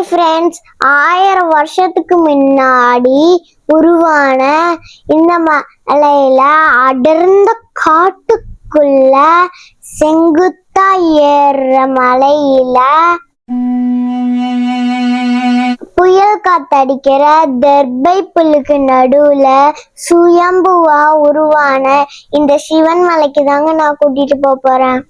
Friends, 1000 வருஷத்துக்கு முன்னாடி உருவான இந்த மலையில அடர்ந்த காட்டுக்குள்ள செங்குத்தா ஏறுற மலையில புயல் காத்தடிக்கிற தெர்பை புல்லுக்கு நடுவுல சுயம்புவா உருவான இந்த சிவன் மலைக்கு தாங்க நான் கூட்டிட்டு போறேன்.